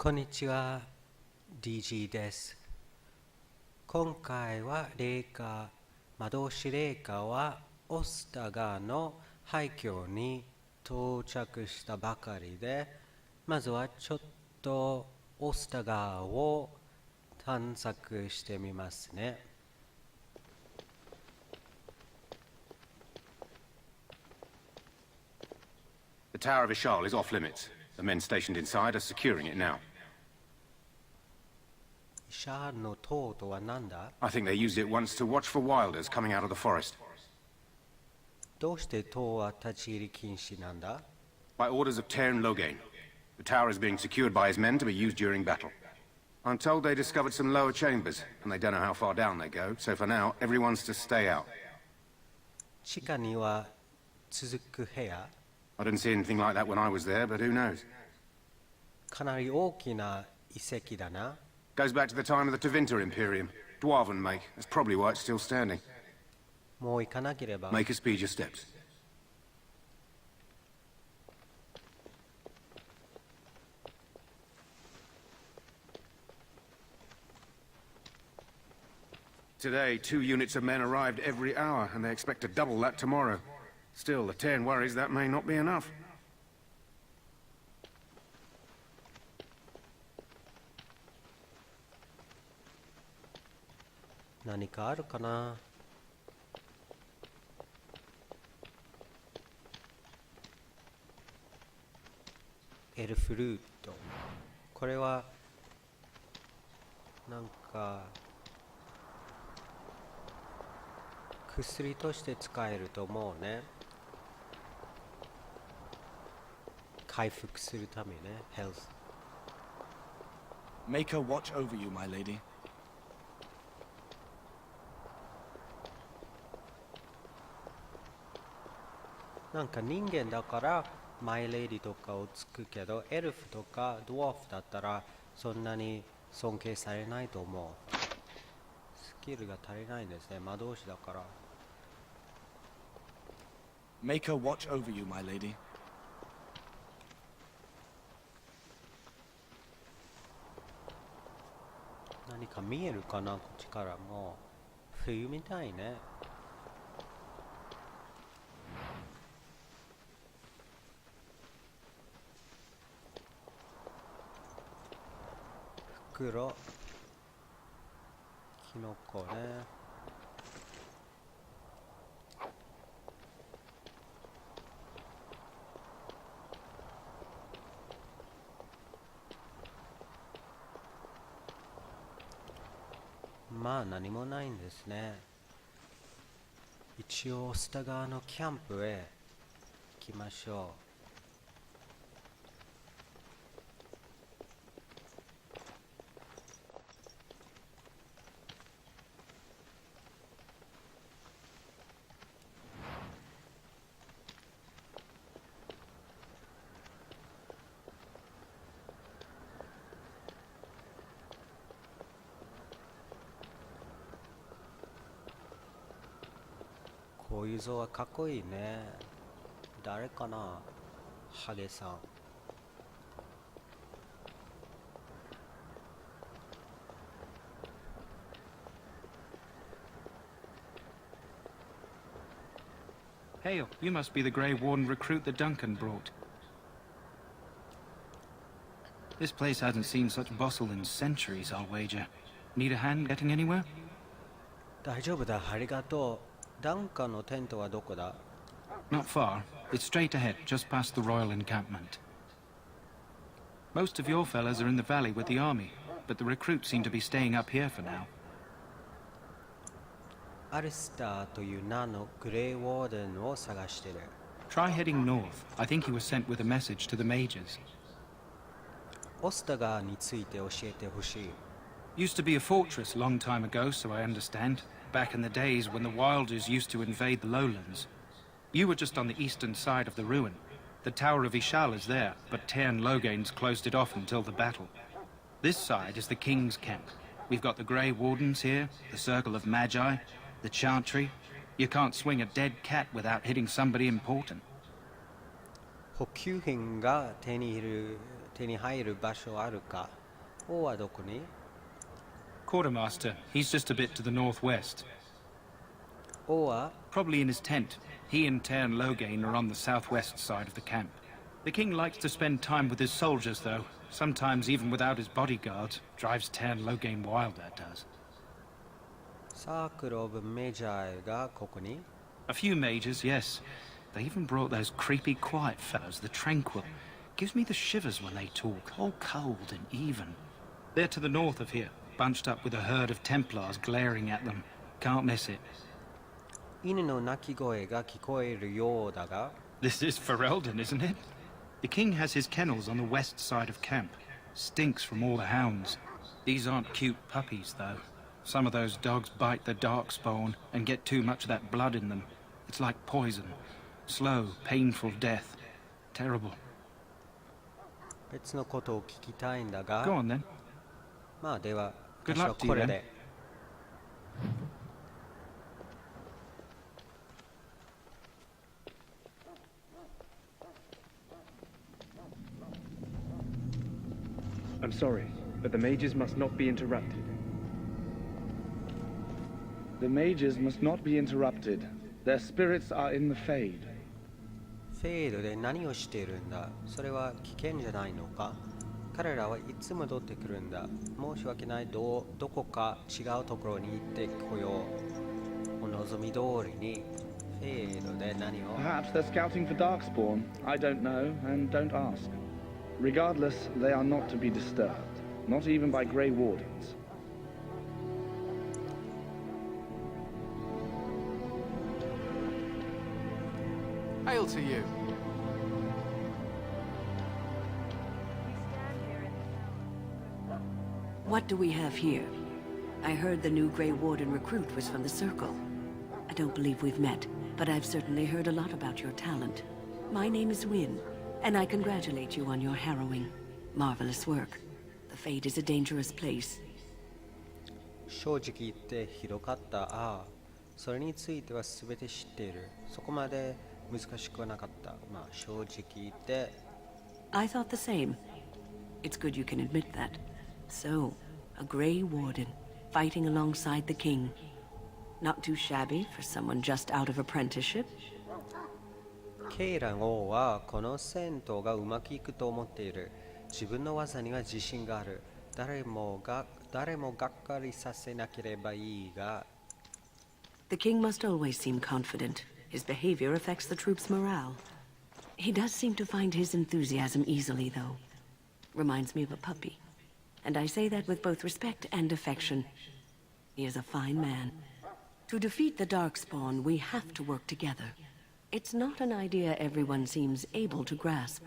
こんにちは、DG です。今回は魔導士レイカはオスタガーの廃墟に到着したばかりで、まずはちょっとオスタガーを探索してみますね。The Tower of Ishal is off limits. The men stationed inside are securing it now. イシャールの塔とは何だ？ I think they used it once to watch for wilders coming out of the forest. どうして塔は立ち入り禁止なんだ？ By orders of Tern Logain. The tower is being secured by his men to be used during battle. I'm told they discovered some lower chambers, and they don't know how far down they go, so for now, everyone's to stay out. 地下には続く部屋？ I didn't see anything like that when I was there, but who knows? かなり大きな遺跡だな。 Goes back to the time of the Tevinter Imperium. Dwarven make. That's probably why it's still standing. もう行かなければ。 Make us speed your steps. Today, 2 units of men arrived every hour, and they expect to double that tomorrow. Still, the Tern worries that may not be enough. 何かあるかな？エルフルート。これはなんか薬として使えると思うね。回復するためね、health。Make her watch over you, my lady. なんか人間だからマイレディとかをつくけど、エルフとかドワーフだったらそんなに尊敬されないと思う。スキルが足りないんですね、魔導士だから。Make her watch over you, my lady. 何か見えるかな、こっちからも。冬みたいね。袋、キノコね。まあ何もないんですね。一応オスタガーのキャンプへ行きましょう。こういう像はかっこいいね。誰かな？ハゲさん。Hail, you must be the Grey Warden recruit that Duncan brought. This place hasn't seen such bustle in centuries, I'll wager. Need a hand getting anywhere? 大丈夫だ、ありがとう。ダンカンのテントはどこだ？ Not far. It's straight ahead, just past the royal encampment. Most of your fellas are in the valley with the army, but the recruits seem to be staying up here for now. アリスターという名のグレイウォーデンを探してる。Try heading north. I think he was sent with a message to the mages. オスタガーについて教えてほしい。Used to be a fortress long time ago, so I understand. Back in the days when the Wilders used to invade the lowlands. You were just on the eastern side of the ruin. The Tower of Ishal is there, but Tern Logain's closed it off until the battle. This side is the King's camp. We've got the Grey Wardens here, the Circle of Magi, the Chantry. You can't swing a dead cat without hitting somebody important. 補給品が手に入手に入る場所あるか？王はどこに？ Quartermaster, he's just a bit to the northwest. 王は Probably in his tent. He and Tern Loghain are on the southwest side of the camp. The king likes to spend time with his soldiers, though. Sometimes even without his bodyguards. Drives Tern Loghain wild, that does. サークル・オブ・メジャーがここに？ A few mages, yes. They even brought those creepy quiet fellows, the Tranquil. Gives me the shivers when they talk, all cold and even. They're to the north of here, bunched up with a herd of Templars glaring at them. Can't miss it. 犬の鳴き声が聞こえるようだが、 This is Ferelden, isn't it? The king has his kennels on the west side of camp. Stinks from all the hounds. These aren't cute puppies, though. Some of those dogs bite the darkspawn and get too much of that blood in them. It's like poison. Slow, painful death. Terrible. 別のことを聞きたいんだが、 Go on then. まあでは、 Good 私は luck to こ you れ then. で。I'm sorry, but the mages must not be interrupted. The mages must not be interrupted. Their spirits are in the Fade. フェードで何をしているんだ？それは危険じゃないのか？彼らはいつ戻ってくるんだ。申し訳ない。どこか違うところに行ってこよう。お望み通りにフェードで何を？ Perhaps they're scouting for Darkspawn. I don't know, and don't ask. Regardless, they are not to be disturbed. Not even by Grey Wardens. Hail to you. What do we have here? I heard the new Grey Warden recruit was from the Circle. I don't believe we've met, but I've certainly heard a lot about your talent. My name is Wynne, and I congratulate you on your harrowing, marvelous work. The Fade is a dangerous place. 正直言ってひどかった。ああ、それについては全て知っている。そこまで難しくはなかった。まあ正直言って。I thought the same. It's good you can admit that. So, a Grey Warden, fighting alongside the king. Not too shabby for someone just out of apprenticeship. ケイラン王はこの戦闘がうまくいくと思っている。自分の技には自信がある。誰もがっかりさせなければいいが。The king must always seem confident. His behavior affects the troops' morale. He does seem to find his enthusiasm easily, though. Reminds me of a puppy. And I say that with both respect and affection. He is a fine man. To defeat the Darkspawn, we have to work together. It's not an idea everyone seems able to grasp.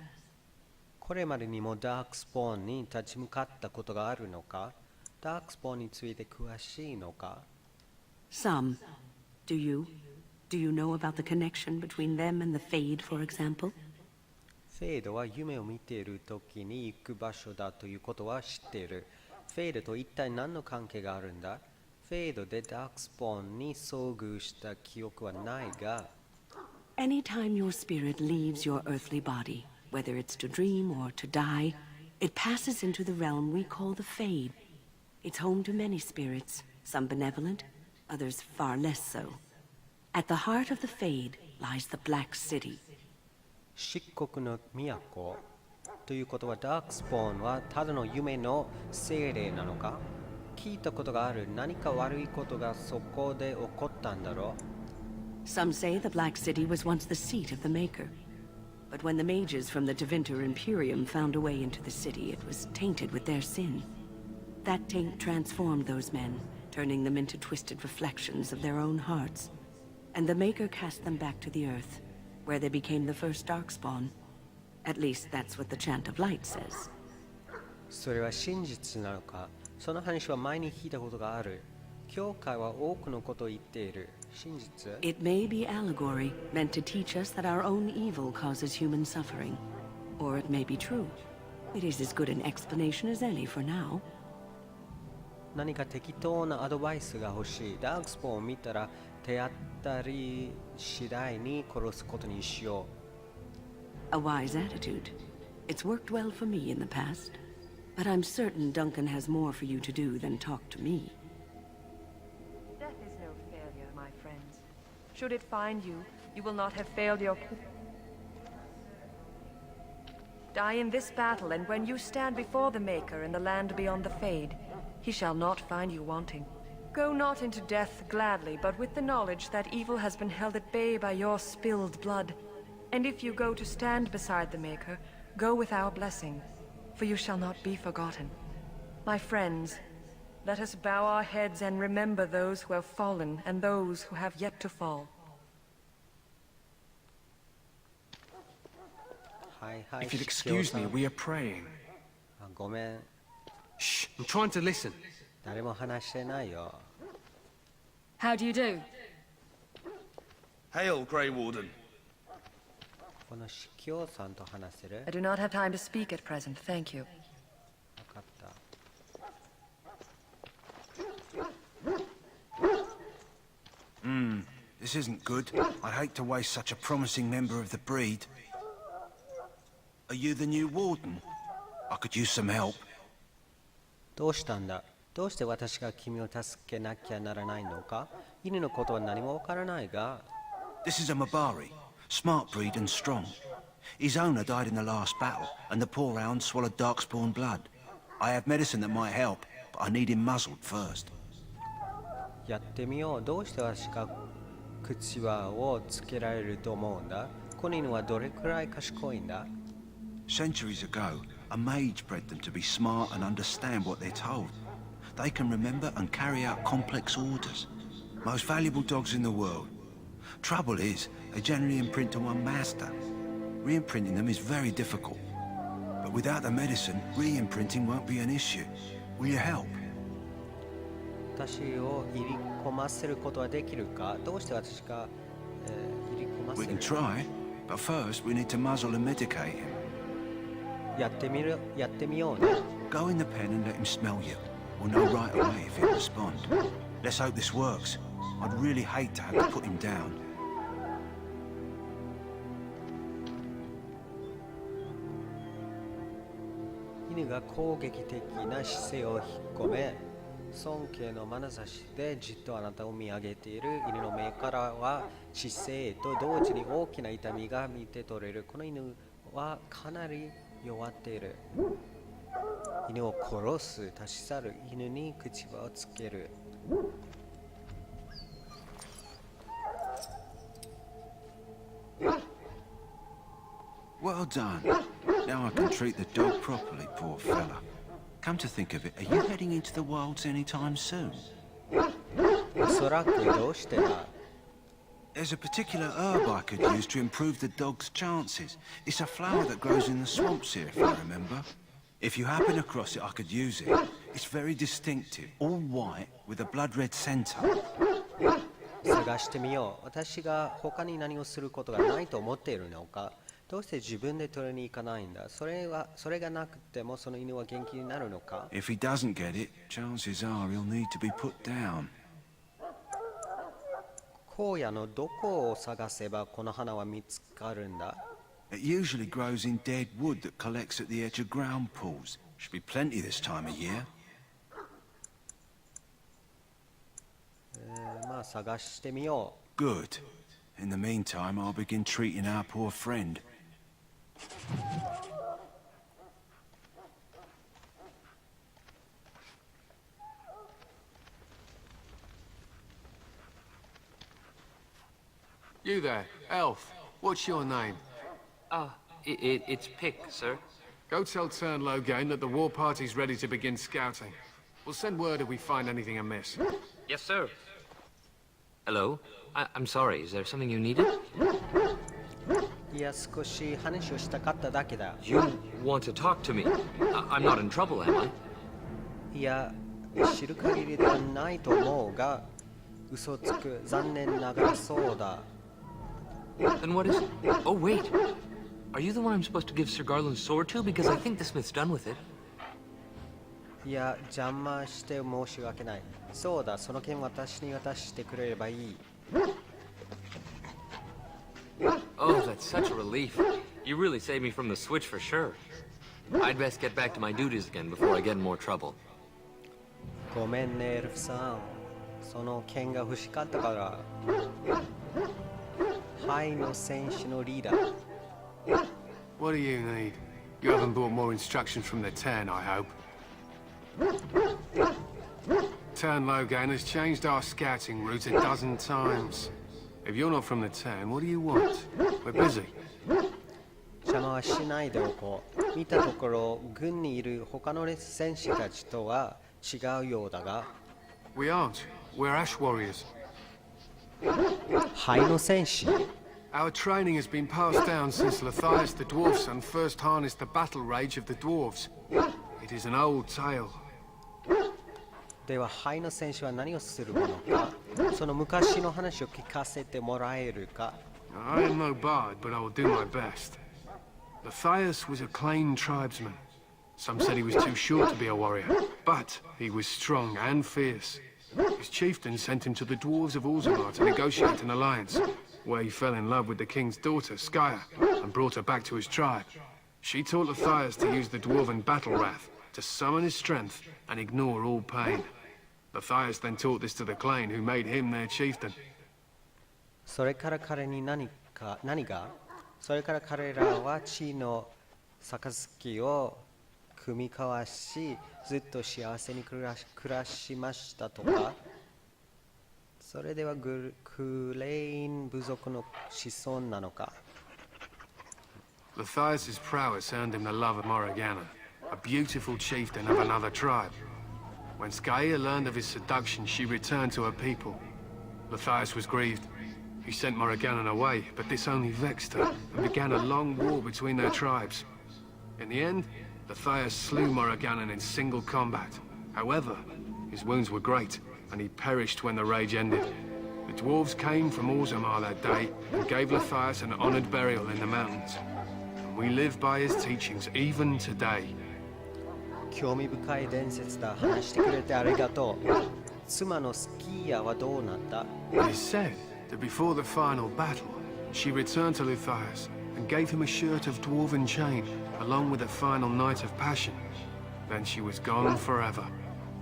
これまでにもダークスポーンに立ち向かったことがあるのか？ダークスポーンについて詳しいのか？ Some. Do you? Do you know about the connection between them and the Fade, for example? フェードは夢を見ている時に行く場所だということは知っている。フェードと一体何の関係があるんだ？フェードでダークスポーンに遭遇した記憶はないが。Anytime your spirit leaves your earthly body, whether it's to dream or to die, it passes into the realm we call the Fade. It's home to many spirits, some benevolent, others far less so. At the heart of the Fade lies the Black City. 漆黒の都ということはダークスポーンはただの夢の精霊なのか？聞いたことがある。何か悪いことがそこで起こったんだろう？ Some say the Black City was once the seat of the Maker. But when the mages from the Tevinter Imperium found a way into the city, it was tainted with their sin. That taint transformed those men, turning them into twisted reflections of their own hearts. And the Maker cast them back to the earth, where they became the first Darkspawn. At least that's what the Chant of Light says. それは真実なのか？その話は前に聞いたことがある。教会は多くのことを言っている。真実？ It may be allegory, meant to teach us that our own evil causes human suffering. Or it may be true. It is as good an explanation as any for now. 何か適当なアドバイスが欲しい。ダークスポーンを見たら手当たり次第に殺すことにしよう。 A wise attitude. It's worked well for me in the past. But I'm certain Duncan has more for you to do than talk to me. Death is no failure, my friends. Should it find you, you will not have failed your... Die in this battle, and when you stand before the Maker in the land beyond the Fade, he shall not find you wanting. Go not into death gladly, but with the knowledge that evil has been held at bay by your spilled blood. And if you go to stand beside the Maker, go with our blessing, for you shall not be forgotten. My friends, let us bow our heads and remember those who have fallen and those who have yet to fall. If you'll excuse me, we are praying. ごめん。 Shh, I'm trying to listen. 誰も話してないよ。 How do you do? Hail, Grey Warden. この司教さんと話せる？ I do not have time to speak at present, thank you. 分かった。 This isn't good. I'd hate to waste such a promising member of the breed. Are you the new warden? I could use some help. どうしたんだ？どうして私が君を助けなきゃならないのか？犬のことは何もわからないが。 This is a Mabari, smart breed and strong. His owner died in the last battle, and the poor hound swallowed darkspawn blood. I have medicine that might help, but I need him muzzled first. やってみよう。どうして私が口輪をつけられると思うんだ？この犬はどれくらい賢いんだ？ Centuries ago, a mage bred them to be smart and understand what they're told. They can remember and carry out complex orders. Most valuable dogs in the world. Trouble is, they generally imprint to one master. Re-imprinting them is very difficult. But without the medicine, re-imprinting won't be an issue. Will you help? 私を入り込ませることはできるか？どうして私が、入り込ませ We る？ can try, but first we need to muzzle and medicate him. やってみようね。 Go in the pen and let him smell you. We'll know right away if he'll respond. Let's hope this works. I'd really hate to have to put him down. 犬が攻撃的な姿勢を引っ込め、尊敬の眼差しでじっとあなたを見上げている。犬の目からは知性と同時に大きな痛みが見て取れる。この犬はかなり弱っている。犬を殺す、立ち去る。犬に口輪をつける。 Well done. Now I can treat the dog properly, poor fella. Come to think of it, are you heading into the wilds anytime soon? おそらくどうしてだ？ There's a particular herb I could use to improve the dog's chances. It's a flower that grows in the swamps here, if you remember. If you happen across it, I could use it. It's very distinctive, all white, with a blood-red center. 探してみよう。私が他に何をすることがないと思っているのか？どうして自分で取りに行かないんだ？それがなくてもその犬は元気になるのか？ If he doesn't get it, chances are he'll need to be put down. 荒野のどこを探せばこの花は見つかるんだ？ It usually grows in dead wood that collects at the edge of ground pools. Should be plenty this time of year. まあ探してみよう。 Good. In the meantime, I'll begin treating our poor friend. You there, elf. What's your name? It's Pick, sir. Go tell Turn Logain that the war party's ready to begin scouting. We'll send word if we find anything amiss. Yes, sir. Hello? I'm sorry, is there something you needed? いや、少し話をしたかっただけだ。 You want to talk to me? I'm not in trouble, am I? いや、知る限りではないと思うが、嘘つく。残念ながらそうだ。 Then what is it? Oh, wait. Are you the one I'm supposed to give Sir Garland's sword to? Because I think the smith's done with it. いや、邪魔して申し訳ない。そうだ、その剣私に渡してくれればいい。 Oh, that's such a relief. You really saved me from the switch for sure. I'd best get back to my duties again before I get in more trouble. ごめんね、エルフさん。その剣が欲しかったから。灰の戦士のリーダー。What do you need? You haven't brought more instructions from the Ten, I hope. Turn Logan has changed our scouting route a dozen times. If you're not from the Ten, what do you want? We're busy. 邪魔はしないでおこう。見たところ、軍にいる他の戦士たちとは違うようだが。We aren't. We're Ash Warriors. 灰の戦士 Our training has been passed down since Lathias the Dwarf Son first harnessed the battle rage of the dwarves. It is an old tale. では灰の戦士は何をするものか、その昔の話を聞かせてもらえるか。I am no bard, but I will do my best. Lathias was a Clane tribesman. Some said he was too short to be a warrior, but he was strong and fierce. His chieftain sent him to the dwarves of Orzammar to negotiate an alliance, where he fell in love with the king's daughter, Skya, and brought her back to his tribe. She taught Lathias to use the dwarven battle wrath, to summon his strength and ignore all pain. Lathias then taught this to the Clane, who made him their chieftain. それから彼に何がそれから彼らは地の杯を組み交わし、ずっと幸せに暮らしましたとか。それではクレイン部族の子孫なのか。Lathias' prowess earned him the love of Morriganna, a beautiful chieftain of another tribe. When Skya learned of his seduction, she returned to her people. Lathias was grieved. He sent Morriganna away, but this only vexed her, and began a long war between their tribes. In the end, Lathias slew Morriganna in single combat. However, his wounds were great, and he perished when the rage ended. The dwarves came from Orzammar that day, and gave Lathias an honored burial in the mountains. And we live by his teachings even today. 興味深い伝説だ。話してくれてありがとう。妻のスキーヤはどうなった？ It is said that before the final battle, she returned to Lathias and gave him a shirt of dwarven chain, along with a final night of passion. Then she was gone forever.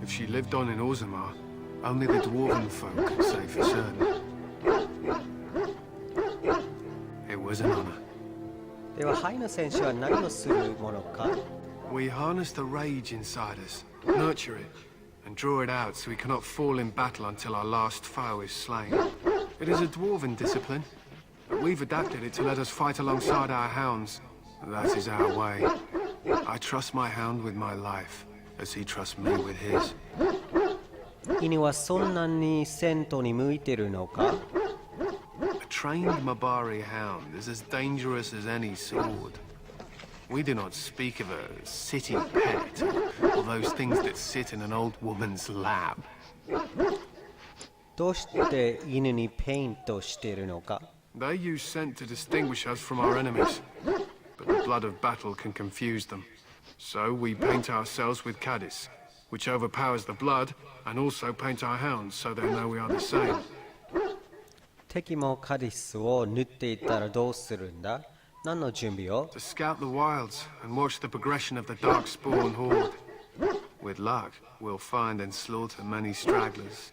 If she lived on in Orzammar, only the dwarven folk could say for certain. It was an honor. では灰の戦士は何をするものか？ We harness the rage inside us, nurture it, and draw it out so we cannot fall in battle until our last foe is slain. It is a dwarven discipline, but we've adapted it to let us fight alongside our hounds. That is our way. I trust my hound with my life, as he trusts me with his. 犬はそんなに戦闘に向いてるのか？ A trained Mabari hound is as dangerous as any sword. We do not speak of a city pet, or those things that sit in an old woman's lap. どうして犬にペイントしているのか？ They use scent to distinguish us from our enemies, but the blood of battle can confuse them. So we paint ourselves with Cadiz, which overpowers the blood, and also paint our hounds so they know we are the same. 敵もカディスを塗っていったらどうするんだ？何の準備を？ To scout the wilds and watch the progression of the darkspawn horde. With luck, we'll find and slaughter many stragglers.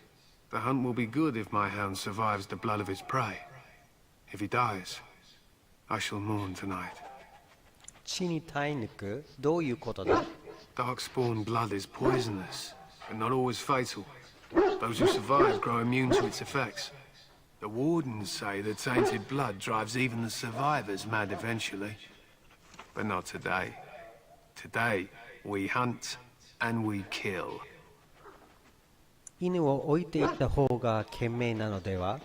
The hunt will be good if my hound survives the blood of his prey. If he dies, I shall mourn tonight. 血に耐え抜く？どういうことだ？ Darkspawn blood is poisonous, but not always fatal. Those who survive grow immune to its effects. The wardens say that tainted blood drives even the survivors mad eventually. But not today. Today, we hunt and we kill. 犬を置いていった方が賢明なのでは？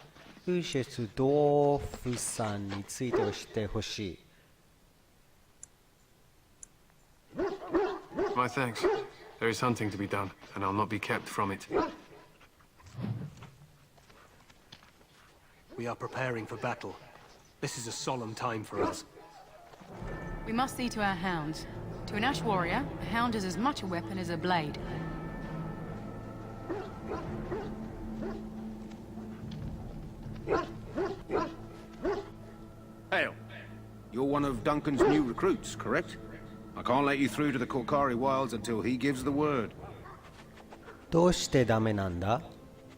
ウーシェス・ドーフさんについて教えてほしい。My thanks. There is hunting to be done, and I'll not be kept from it. We are preparing for battle. This is a solemn time for us. We must see to our hounds. To an Ash warrior, a hound is as much a weapon as a blade. Hail! You're one of of Duncan's new recruits, correct? I can't let you through to the Korkari Wilds until he gives the word. どうしてダメなんだ?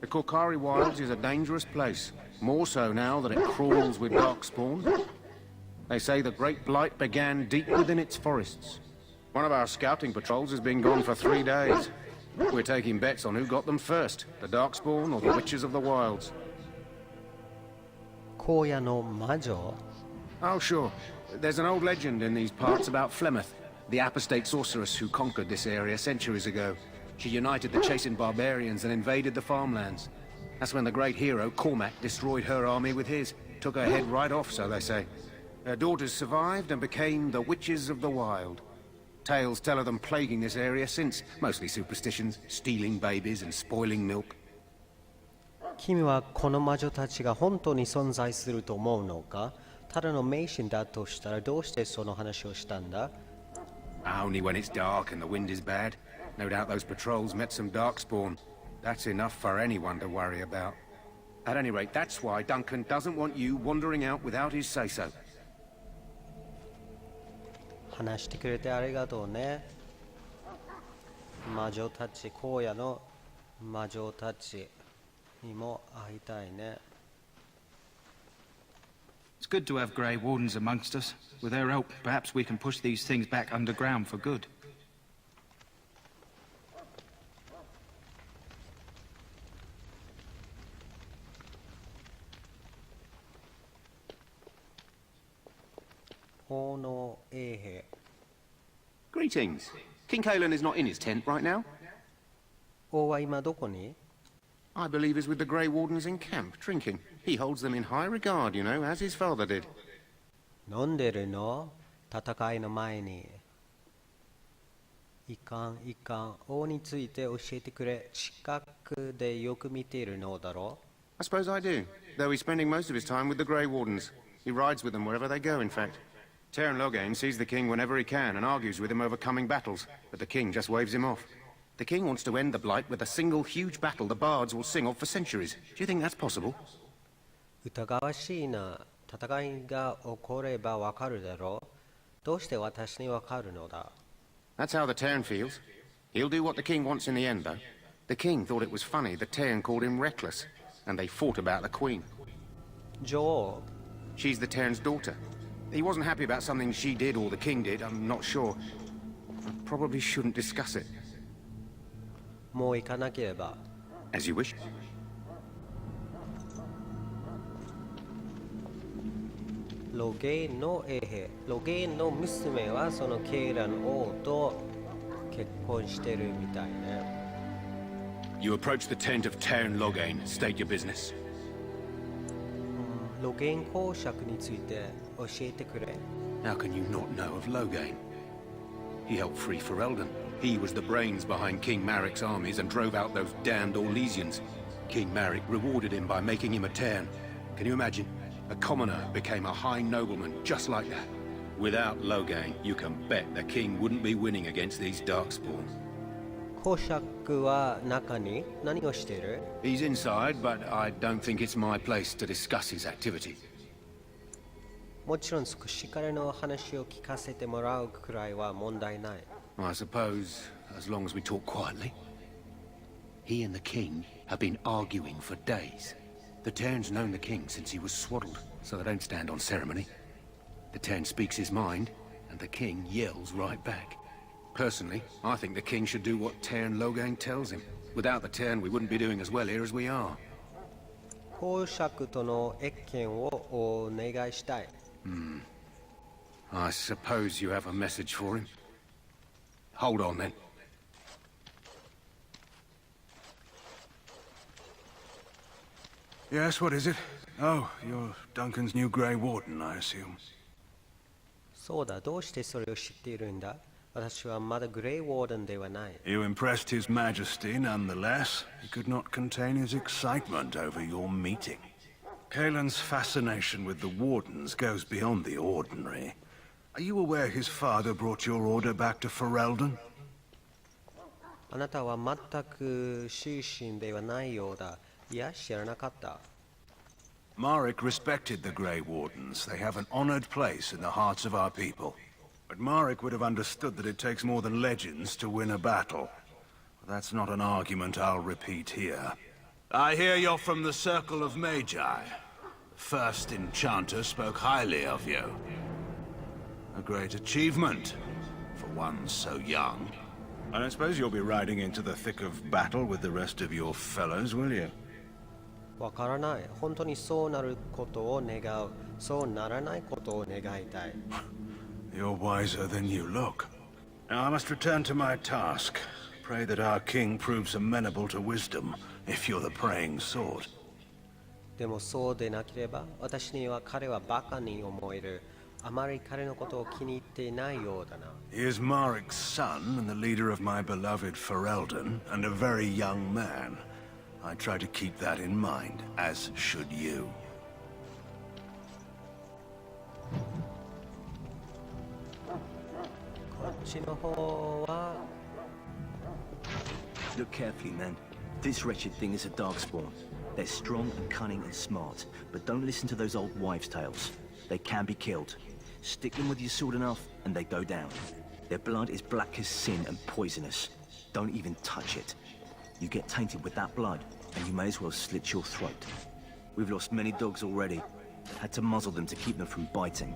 The Korkari Wilds is a dangerous place, more so now that it crawls with darkspawn. They say the Great Blight began deep within its forests. One of our scouting patrols has been gone for 3 days. We're taking bets on who got them first, the Darkspawn or the Witches of the Wilds. 荒野の魔女? Oh, sure. There's an old legend in these parts about Flemeth, the apostate sorceress who conquered this area centuries ago. She united the chasing barbarians and invaded the farmlands. That's when the great hero, Cormac, destroyed her army with his. Took her head right off, so they say. Her daughters survived and became the Witches of the Wild. Tales tell of them plaguing this area since, mostly superstitions, stealing babies and spoiling milk. 君はこの魔女たちが本当に存在すると思うのか? ただの迷信だとしたらどうしてその話をしたんだ? Only when it's dark and the wind is bad. No doubt those patrols met some darkspawn. That's enough for anyone to worry about. At any rate, that's why Duncan doesn't want you wandering out without his say-so. 話してくれてありがとうね。魔女たち、荒野の魔女たちにも会いたいね。It's good to have Grey Wardens amongst us. With their help, perhaps we can push these things back underground for good. 奉納衛兵。 Greetings. King Kalen is not in his tent right now. 王は今どこに? I believe he's with the Grey Wardens in camp, drinking. He holds them in high regard, you know, as his father did. 飲んでるの? 戦いの前に。いかんいかん。王について教えてくれ。近くでよく見ているのだろ? I suppose I do, though he's spending most of his time with the Grey Wardens. He rides with them wherever they go, in fact. Teyrn Loghain sees the king whenever he can and argues with him over coming battles, but the king just waves him off. The king wants to end the Blight with a single huge battle the bards will sing of for centuries. Do you think that's possible? 疑わしいな。戦いが起こればわかるだろう。どうして私にわかるのだ? That's how the Teyrn feels. He'll do what the king wants in the end, though. The king thought it was funny that Teyrn called him reckless, and they fought about the queen. 女王? She's the Teyrn's daughter. He wasn't happy about something she did or the king did, I'm not sure. I probably shouldn't discuss it. もう行かなければ。 As you wish. ロゲインの衛兵。ロゲインの娘はそのケイラン王と結婚してるみたいね。You approach the tent of Teyrn Loghain. State your business. ロゲイン公爵について教えてくれ。 How can you not know of Loghain? He helped free Ferelden. He was the brains behind King Maric's armies and drove out those damned Orlesians. King Maric rewarded him by making him a Teyrn. Can you imagine? A commoner became a high nobleman just like that. Without Loghain, you can bet the king wouldn't be winning against these darkspawn. 公爵は中に何をしている? He's inside, but I don't think it's my place to discuss his activity. もちろん少し彼の話を聞かせてもらうくらいは問題ない。 I suppose, as long as we talk quietly. He and the king have been arguing for days. The Teyrn's known the king since he was swaddled, so they don't stand on ceremony. The Teyrn speaks his mind, and the king yells right back. Personally, I think the king should do what Teyrn Loghain tells him. Without the Teyrn, we wouldn't be doing as well here as we are. 公爵との謁見をお願いしたい。I suppose you have a message for him. Hold on, then. Yes, what is it? Oh, you're Duncan's new Grey Warden, I assume. そうだ、どうしてそれを知っているんだ? 私はまだグレイウォーデンではない。 You impressed His Majesty nonetheless. He could not contain his excitement over your meeting. Kalen's fascination with the Wardens goes beyond the ordinary. Are you aware his father brought your order back to Ferelden? あなたは全く終身ではないようだ。いや、知らなかった。Marek respected the Grey Wardens. They have an honored place in the hearts of our people. But Marek would have understood that it takes more than legends to win a battle. That's not an argument I'll repeat here. I hear you're from the Circle of Magi. The first enchanter spoke highly of you. A great achievement, for one so young. And I suppose you'll be riding into the thick of battle with the rest of your fellows, will you? わからない。本当にそうなることを願う。そうならないことを願いたい。You're wiser than you look. Now I must return to my task. Pray that our king proves amenable to wisdom, if you're the praying sword. でもそうでなければ、私には彼はバカに思える。あまり彼のことを気に入っていないようだな。He is Marek's son and the leader of my beloved Ferelden, and a very young man. I try to keep that in mind, as should you. Look carefully, man. This wretched thing is a darkspawn. They're strong and cunning and smart, but don't listen to those old wives' tales. They can be killed. Stick them with your sword enough, and they go down. Their blood is black as sin and poisonous. Don't even touch it. You get tainted with that blood, and you may as well slit your throat. We've lost many dogs already, but had to muzzle them to keep them from biting.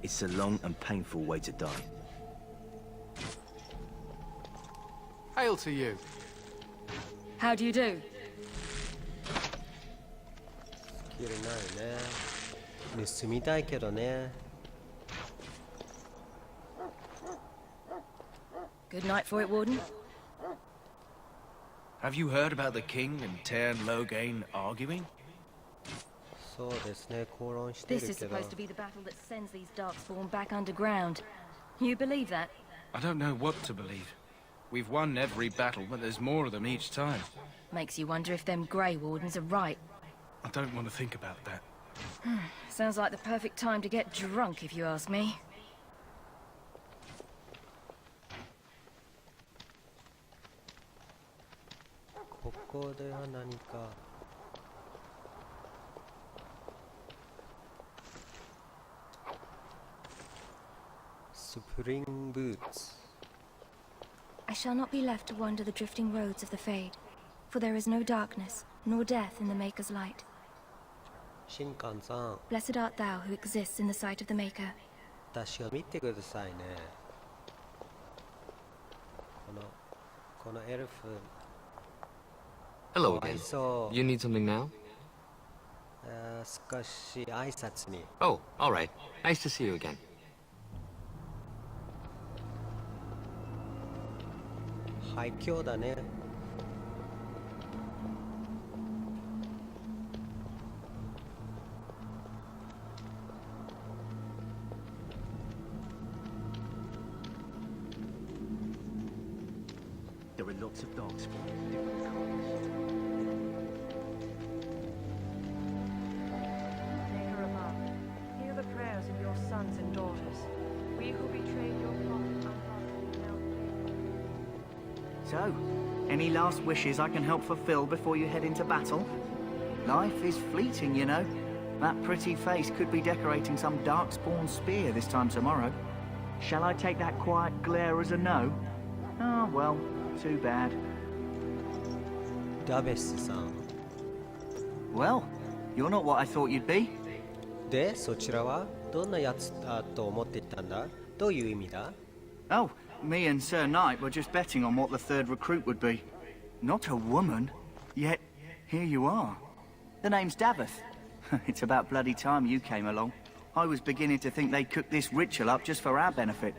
It's a long and painful way to die. Hail to you. How do you do? スキルないね。盗みたいけどね。Good night for it, Warden. Have you heard about the king and Tairn Loghain arguing? そうですね、口論してる This け is ど。 supposed to be the battle that sends these darkspawn back underground. You believe that? I don't know what to believe. We've won every battle, but there's more of them each time. Makes you wonder if them Grey Wardens are right. I don't want to think about that. Sounds like the perfect time to get drunk, if you ask me. ここでは何か。スプリングブーツ。I shall not be left to wander the drifting roads of the Fade, for there is no darkness, nor death in the Maker's light. 新官さん、 Blessed art thou who exists in the sight of the Maker. 私を見てくださいね。このエルフ。 Hello かわい again. そう。 You need something now? 少し挨拶に。 Oh, all right. Nice to see you again. 廃墟だね。There are lots of darkspawn. Maker above, hear the prayers of your sons and daughters. We who betrayed your prophet So, any last wishes I can help fulfill before you head into battle? Life is fleeting, you know. That pretty face could be decorating some darkspawn spear this time tomorrow. Shall I take that quiet glare as a no? Oh, well, too bad. ダベスさん。 Well, you're not what I thought you'd be. で、そちらはどんなやつだと思っていたんだ？どういう意味だ？ Oh, me and Sir Knight were just betting on what the third recruit would be. Not a woman, yet here you are. The name's Daveth. It's about bloody time you came along. I was beginning to think they cooked this ritual up just for our benefit.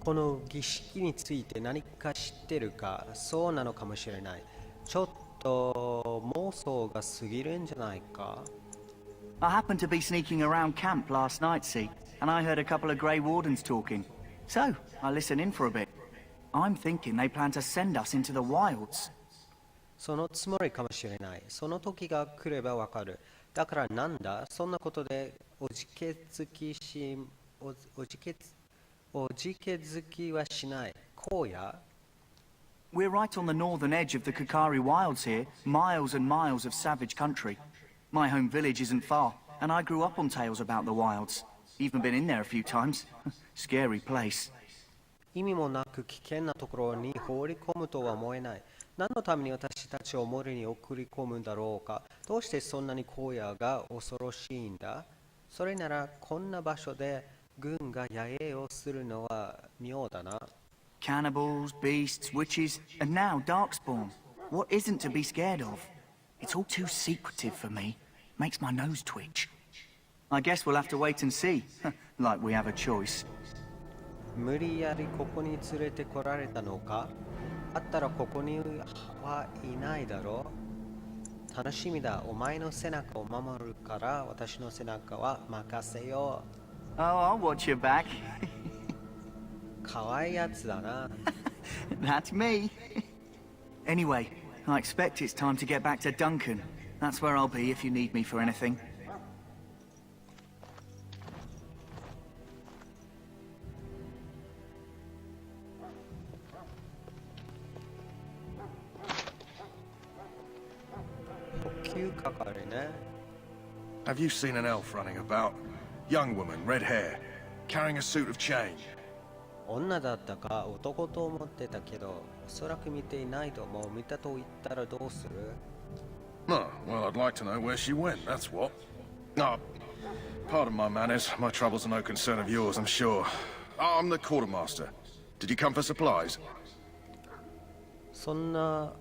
この儀式について何か知ってるか？そうなのかもしれない。ちょっと妄想が過ぎるんじゃないか？ I happened to be sneaking around camp last night, see, and I heard a couple of Grey Wardens talking. So, I listened in for a bit. I'm thinking they plan to send us into the wilds. そのつもりかもしれない。その時が来ればわかる。だからなんだ？そんなことでおじけづきはしない。荒野？ We're right on the northern edge of the Kakari wilds here, miles and miles of savage country. My home village isn't far, and I grew up on tales about the wilds. Even been in there a few times. Scary place. 意味もなく危険なところに放り込むとは思えない。何のために私たちを森に送り込むんだろうか。どうしてそんなに荒野が恐ろしいんだ。それならこんな場所で軍が野営をするのは妙だな。Cannibals, beasts, witches, and now Darkspawn. What isn't to be scared of? It's all too secretive for me. Makes my nose twitch. I guess we'll have to wait and see. Like we have a choice. 無理やりここに連れてこられたのか。あったらここにはいないだろう。楽しみだ。お前の背中を守るから私の背中は任せよう。Oh, I'll watch your back. かわいいやつだな。That's me. Anyway, I expect it's time to get back to Duncan. That's where I'll be if you need me for anything. Have you seen an elf running about? Young woman, red hair, carrying a suit of chain. 女だったか男と思ってたけど、おそらく見ていないと思う。見たと言ったらどうする? Oh, well, I'd like to know where she went, that's what. Ah, pardon my manners. My troubles are no concern of yours, I'm sure. I'm the quartermaster. Did you come for supplies? その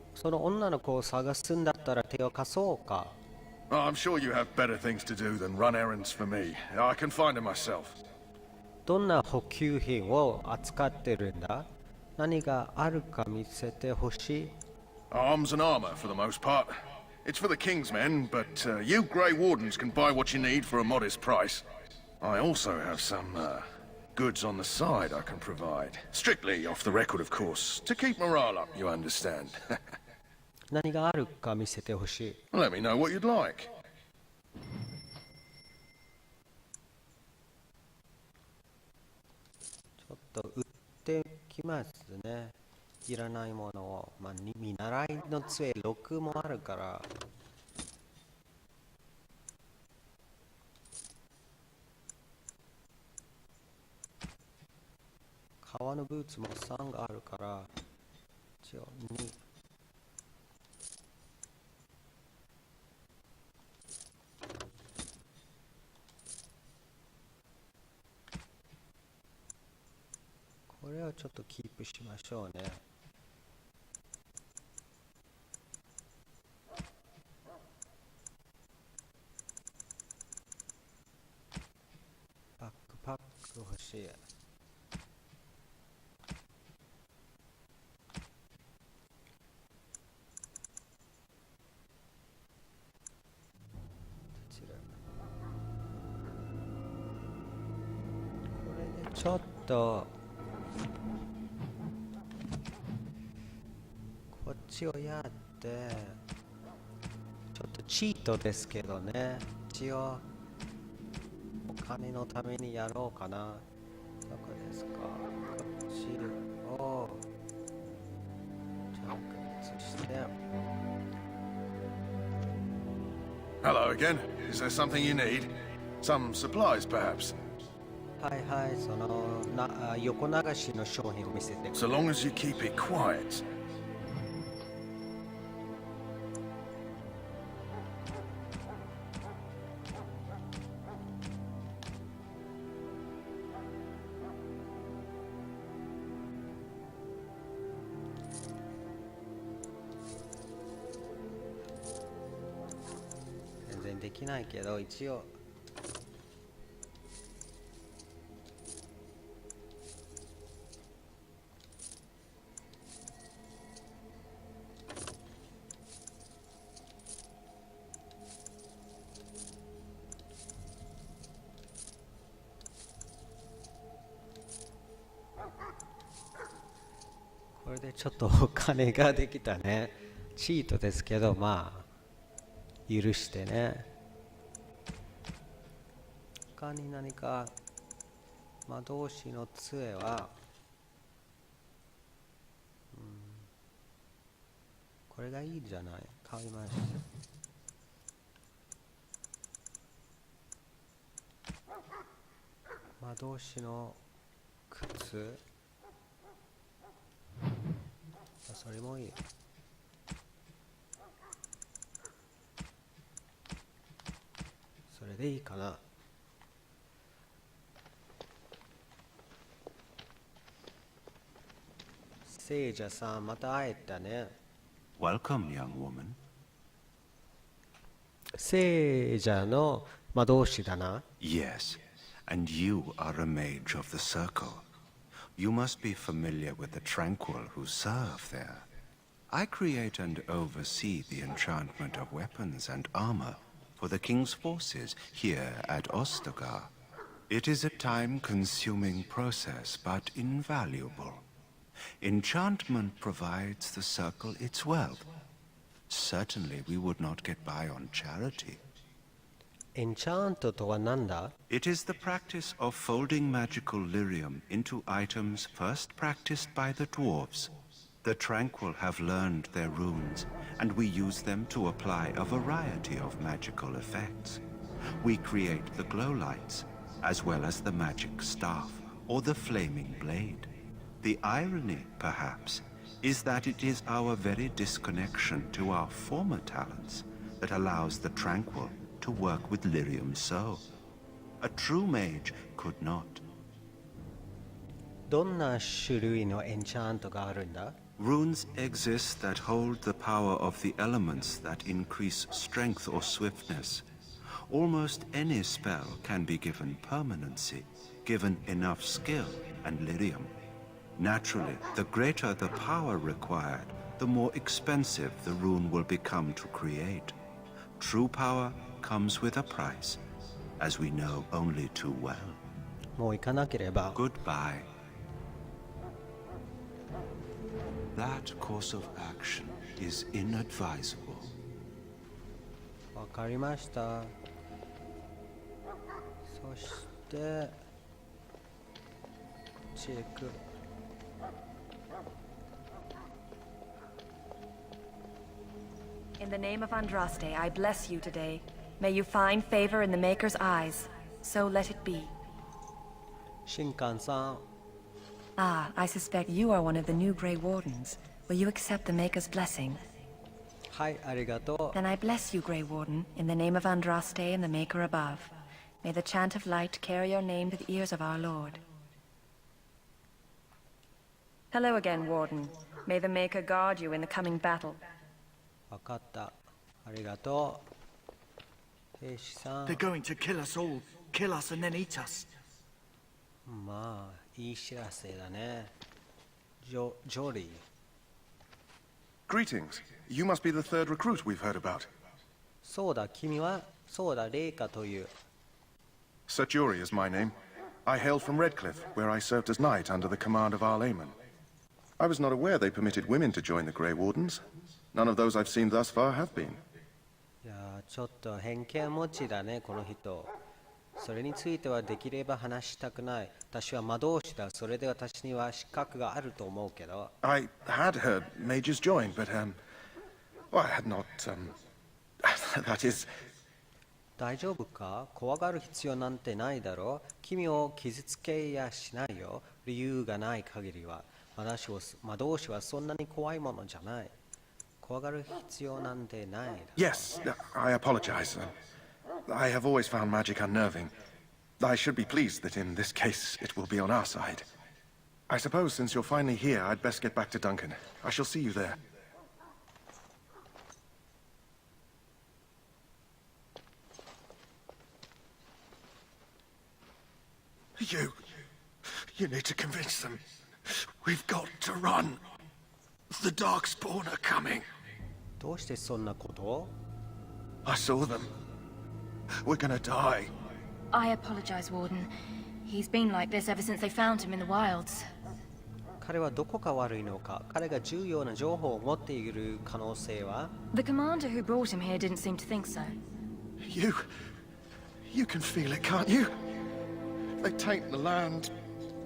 女の子を探すんだったら手を貸そうか。I'm sure you have better things to do than run errands for me. I can find them myself. どんな補給品を扱ってるんだ？何があるか見せてほしい。Arms and armor for the most part. It's for the king's men, but you Grey Wardens can buy what you need for a modest price. I also have some goods on the side I can provide. Strictly off the record, of course. To keep morale up, you understand. 何があるか見せてほしい。Let me know what you'd like. ちょっと売ってきますね。いらないものを。まあ、見習いの杖6もあるから。革のブーツも3があるから。一応2。これをちょっとキープしましょうね。バックパック欲しい。これでちょっとこっちをやってちょっとチートですけどね。一応お金のためにやろうかな。どこですか。こっちを着脱して。 Hello again. Is there something you need? Some supplies, perhaps? はいはい、その横流しの商品を見せて。 So long as you keep it quiet. 全然できないけど一応。 これでちょっとお金ができたね。チートですけど、まあ許してね。他に何か魔導士の杖は、これがいいじゃない。買いました。魔導士の靴、それもいい。それでいいかな。聖者さん、また会えたね。Welcome, young woman. 聖者の魔導士だな。Yes, and you are a mage of the circle. You must be familiar with the tranquil who serve there. I create and oversee the enchantment of weapons and armor for the king's forces here at Ostagar. It is a time-consuming process, but invaluable. Enchantment provides the circle its wealth. Certainly we would not get by on charity. Enchant とは何だ? It is the practice of folding magical lyrium into items first practiced by the dwarves. The Tranquil have learned their runes, and we use them to apply a variety of magical effects. We create the glow lights, as well as the magic staff, or the flaming blade. The irony, perhaps, is that it is our very disconnection to our former talents that allows the Tranquil to work with lyrium so. A true mage could not. どんな種類のエンチャントがあるんだ? Runes exist that hold the power of the elements that increase strength or swiftness. Almost any spell can be given permanency, given enough skill and lyrium. Naturally, the greater the power required, the more expensive the rune will become to create. True power comes with a price, as we know only too well. もう行かなければ。 Goodbye. That course of action is inadvisable. わかりました。そしてチェック。In the name of Andraste, I bless you today. May you find favor in the Maker's eyes. So let it be. 神官さん。 Ah, I suspect you are one of the new Grey Wardens. Will you accept the Maker's blessing? はい、ありがとう。 Then I bless you, Grey Warden, in the name of Andraste and the Maker above. May the chant of light carry your name to the ears of our Lord. Hello again, Warden. May the Maker guard you in the coming battle. わかった。ありがとう。兵士さん。 They're going to kill us all. Kill us and then eat us. まあ、いい知らせだね。ジョリー。 Greetings. You must be the third recruit we've heard about. そうだ、君は、そうだ、レイカという。Saturi is my name. I hail from Redcliffe, where I served as knight under the command of our layman. I was not aware they permitted women to join the Grey Wardens. None of those I've seen thus far have been. いやー、ちょっと偏見持ちだね、この人。それについてはできれば話したくない。私は魔導士だ。それで私には資格があると思うけど。I had heard mages join, but, well, I had not, that is... 大丈夫か? 怖がる必要なんてないだろう。君を傷つけやしないよ。理由がない限りは。魔導士はそんなに怖いものじゃない。怖がる必要なんてないだろう。 Yes, I apologize. I have always found magic unnerving. I should be pleased that in this case it will be on our side. I suppose since you're finally here, I'd best get back to Duncan. I shall see you there. You need to convince them. We've got to run. The Darkspawn are coming. どうしてそんなこと? I saw them. We're gonna die. I apologize, Warden. He's been like this ever since they found him in the wilds. 彼はどこか悪いのか? 彼が重要な情報を持っている可能性は? The commander who brought him here didn't seem to think so. You can feel it, can't you? They taint the land,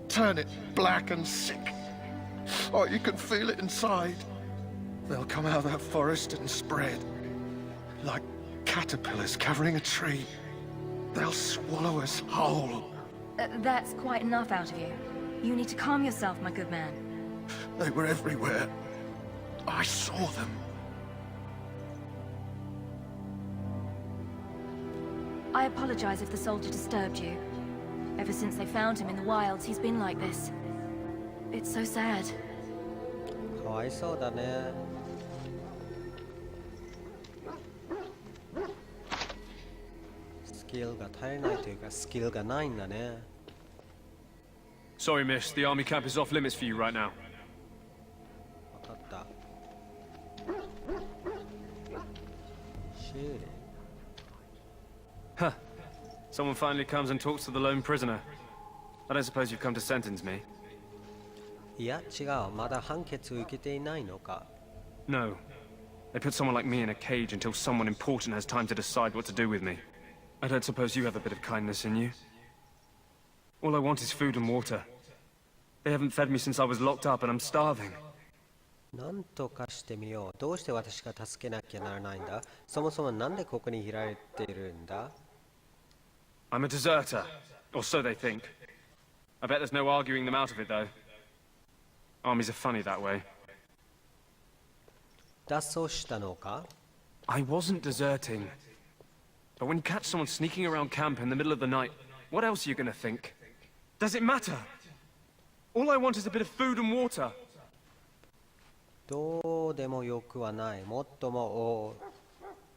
turn it black and sick. Oh, you can feel it inside. They'll come out of that forest and spread. Like caterpillars covering a tree. They'll swallow us whole. That's quite enough out of you. You need to calm yourself, my good man. They were everywhere. I saw them. I apologize if the soldier disturbed you. Ever since they found him in the wilds, he's been like this. It's so sad. かわいそうだね。スキルが足りないというか、スキルがないんだね。Sorry, miss. The army camp is off limits for you right now. わかった。Shooting. Huh. Someone finally comes and talks to the lone prisoner. I don't suppose you've come to sentence me. いや、違う。まだ判決を受けていないのか。No. They put someone like me in a cage until someone important has time to decide what to do with me. I don't suppose you have a bit of kindness in you. All I want is food and water. They haven't fed me since I was locked up and I'm starving. なんとかしてみよう。どうして私が助けなきゃならないんだ？そもそもなんでここにいられているんだ？ I'm a deserter, or so they think. I bet there's no arguing them out of it, though. Armies are funny that way. 脱走したのか？ I wasn't deserting. But when you catch someone sneaking around camp in the middle of the night, what else are you gonna think? Does it matter? All I want is a bit of food and water. どうでもよくはない。もっとも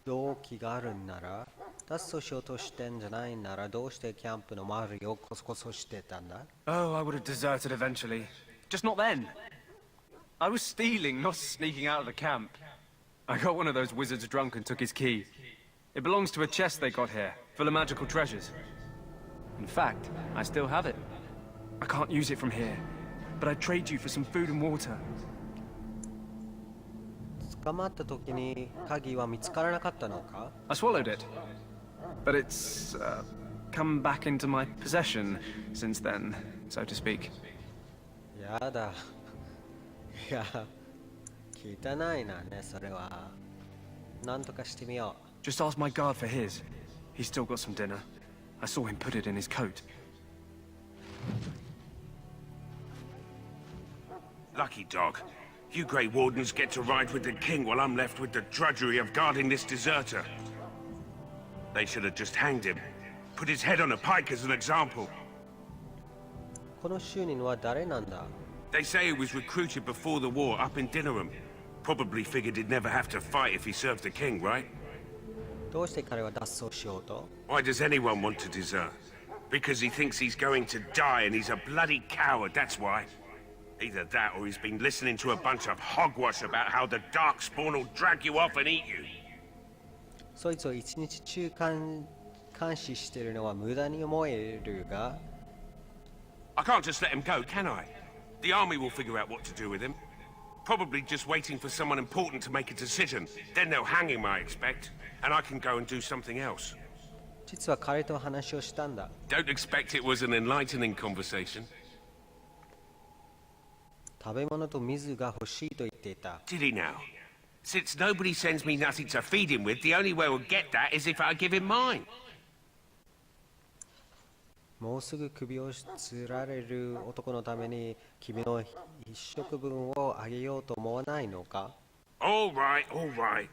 動機があるんなら、脱走しようとしてんじゃないんなら、どうしてキャンプの周りをコソコソしてたんだ？ Oh, I would have deserted eventually. Just not then. I was stealing, not sneaking out of the camp. I got one of those wizards drunk and took his key. It belongs to a chest they got here, full of magical treasures. In fact, I still have it. I can't use it from here, but I'd trade you for some food and water. 捕まった時に鍵は見つからなかったのか？ I swallowed it. But it's come back into my possession since then, so to speak. やだ。いや、汚いなね、それは。なんとかしてみよう。 Just ask my guard for his. He's still got some dinner. I saw him put it in his coat. Lucky dog. You Grey Wardens get to ride with the king while I'm left with the drudgery of guarding this deserter. They should have just hanged him. Put his head on a pike as an example. この囚人は誰なんだ？ They say he was recruited before the war up in Dinnerham. Probably figured he'd never have to fight if he served the king, right? どうして彼は脱走しようと？ Why does anyone want to desert? Because he thinks he's going to die and he's a bloody coward, that's why. Either that or he's been listening to a bunch of hogwash about how the Darkspawn will drag you off and eat you. そいつを一日中監視しているのは無駄に思えるが。 I can't just let him go, can I? The army will figure out what to do with him. Probably just waiting for someone important to make a decision. Then they'll hang him, I expect. And I can go and do something else. 実は彼と話をしたんだ。 Don't expect it was an enlightening conversation. 食べ物と水が欲しいと言っていた。 Did he now? Since nobody sends me nothing to feed him with, the only way we'll get that is if I give him mine. もうすぐ首をつられる男のために君の一食分をあげようと思わないのか？ All right, all right.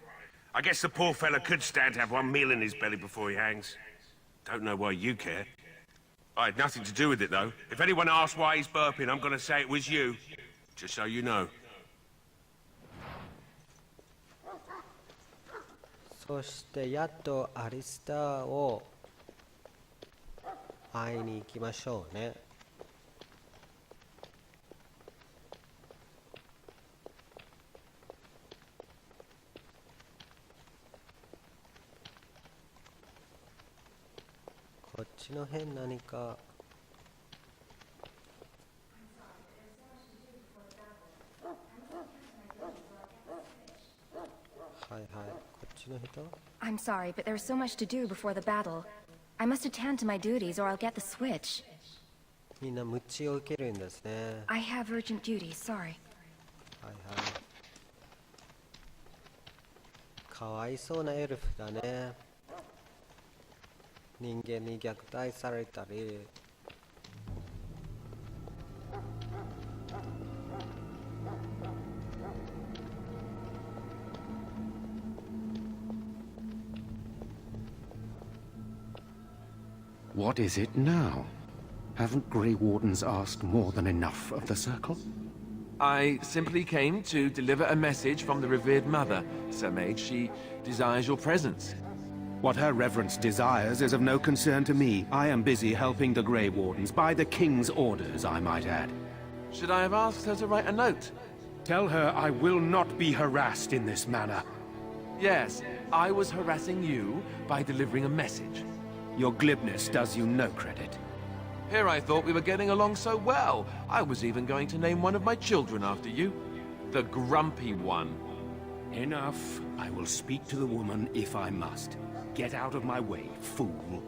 I guess the poor fella could stand to have one meal in his belly before he hangs. Don't know why you care. I had nothing to do with it, though. If anyone asks why he's burping, I'm gonna say it was you. Just so you know. そしてやっとアリスターを会いに行きましょうね。こっちの辺何かはいはい、こっちの人 I'm sorry, but there's so much to do before the battle. I must attend to my duties or I'll get the switch. みんなムチを受けるんですね。 I have urgent duties, sorry. はいはい。かわいそうなエルフだね。人間に虐待されたり、What is it now? Haven't Grey Wardens asked more than enough of the Circle? I simply came to deliver a message from the revered mother, Sir Mage. She desires your presence. What her reverence desires is of no concern to me. I am busy helping the Grey Wardens, by the King's orders, I might add. Should I have asked her to write a note? Tell her I will not be harassed in this manner. Yes, I was harassing you by delivering a message. Your glibness does you no credit. Here I thought we were getting along so well. I was even going to name one of my children after you. The Grumpy One. Enough. I will speak to the woman if I must. Get out of my way, fool.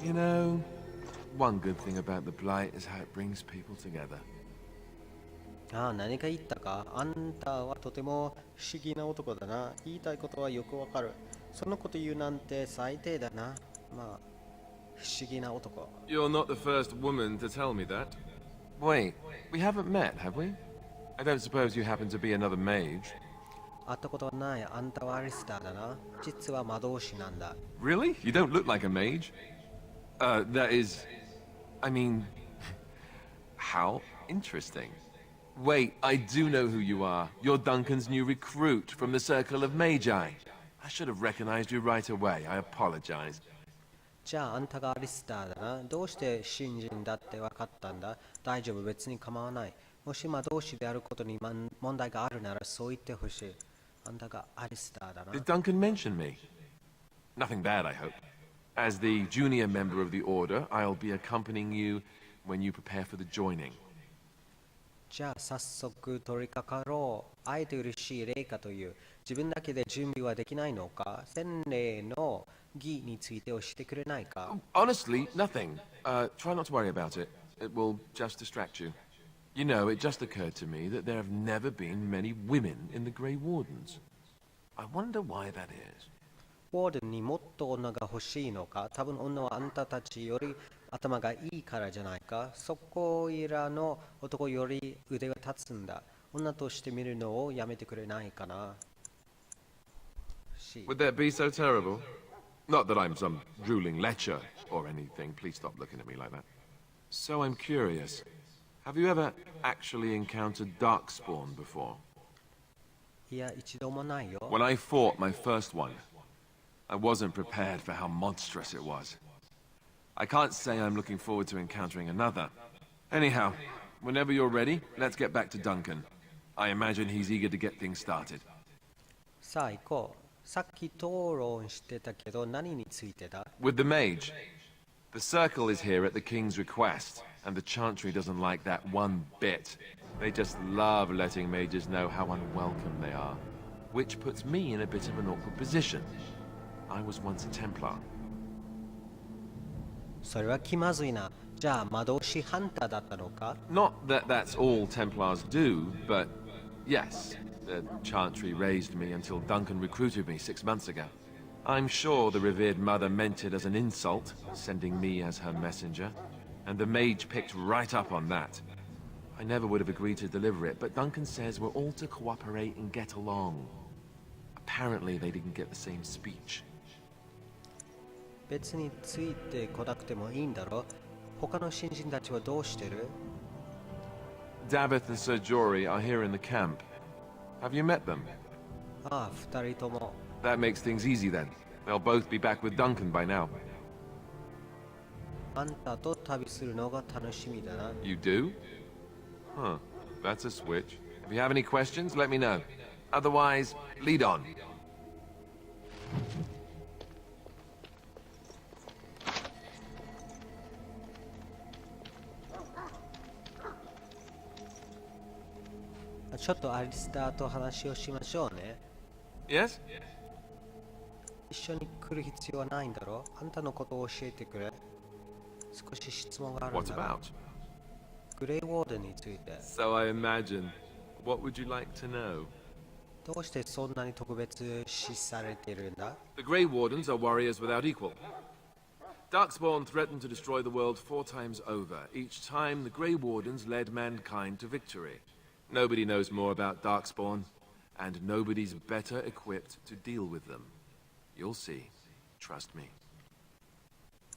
You know, one good thing about the Blight is how it brings people together. ああ、何か言ったか。あんたはとても不思議な男だな。言いたいことはよくわかる。そのこと言うなんて最低だな。まあ、不思議な男。You're not the first woman to tell me that. Wait, we haven't met, have we? I don't suppose you happen to be another mage? 会ったことはない。あんたはアリスターだな。実は魔導士なんだ。Really? You don't look like a mage. That is... I mean... How interesting. Wait, I do know who you are. You're Duncan's new recruit from the Circle of Magi. I should have recognized you right away. I apologize. じゃああんたがアリスターだな。どうして新人だって分かったんだ。大丈夫、別に構わない。もし魔導士であることに問題があるならそう言ってほしい。あんたがアリスターだな。Did Duncan mention me? Nothing bad, I hope. As the junior member of the Order, I'll be accompanying you when you prepare for the joining. じゃあ早速取り掛かろう。あえて嬉しいレイカという。自分だけで準備はできないのか。洗礼の儀について教えてくれないか。Honestly, nothing. Try not to worry about it. It will just distract you. You know, it just occurred to me that there have never been many women in the Grey Wardens. I wonder why that is. ウォーデンにもっと女が欲しいのか。多分女はあんたたちより頭がいいからじゃないか。そこいらの男より腕が立つんだ。女として見るのをやめてくれないかな。Would that be so terrible? Not that I'm some drooling lecher or anything. Please stop looking at me like that. So I'm curious. Have you ever actually encountered Darkspawn before? いや、一度もないよ。When I fought my first one, I wasn't prepared for how monstrous it was. I can't say I'm looking forward to encountering another. Anyhow, whenever you're ready, let's get back to Duncan. I imagine he's eager to get things started. さあ行こう。さっき討論してたけど何についてだ？ With the mage. The Circle is here at the King's request, and the Chantry doesn't like that one bit. They just love letting mages know how unwelcome they are, which puts me in a bit of an awkward position. I was once a Templar. それは気まずいな。じゃあ魔導士ハンターだったのか？ Not that that's all Templars do, but yes, the Chantry raised me until Duncan recruited me 6 months ago. I'm sure the revered mother meant it as an insult, sending me as her messenger, and the mage picked right up on that. I never would have agreed to deliver it, but Duncan says we're all to cooperate and get along. Apparently they didn't get the same speech. 別についてこなくてもいいんだろ。他の新人たちはどうしてる？ Davith and Sir Jory are here in the camp. Have you met them? ああ、二人とも。That makes things easy then. They'll both be back with Duncan by now. あんたと旅するのが楽しみだな。You do? Huh. That's a switch. If you have any questions, let me know. Otherwise, lead on. ちょっとアリスターと話をしましょうね。Yes? 一緒に来る必要はないんだろ。あんたのことを教えてくれ。少し質問があるん What だ。 about? グレイウォーデンについて。So I imagine. What would you like to know? どうしてそんなに特別視されているんだ？ The Grey Wardens are warriors without equal. Darkspawn threatened to destroy the world 4 times over. Each time, the Grey Wardens led mankind to victory. Nobody knows more about Darkspawn, and nobody's better equipped to deal with them. You'll see. Trust me.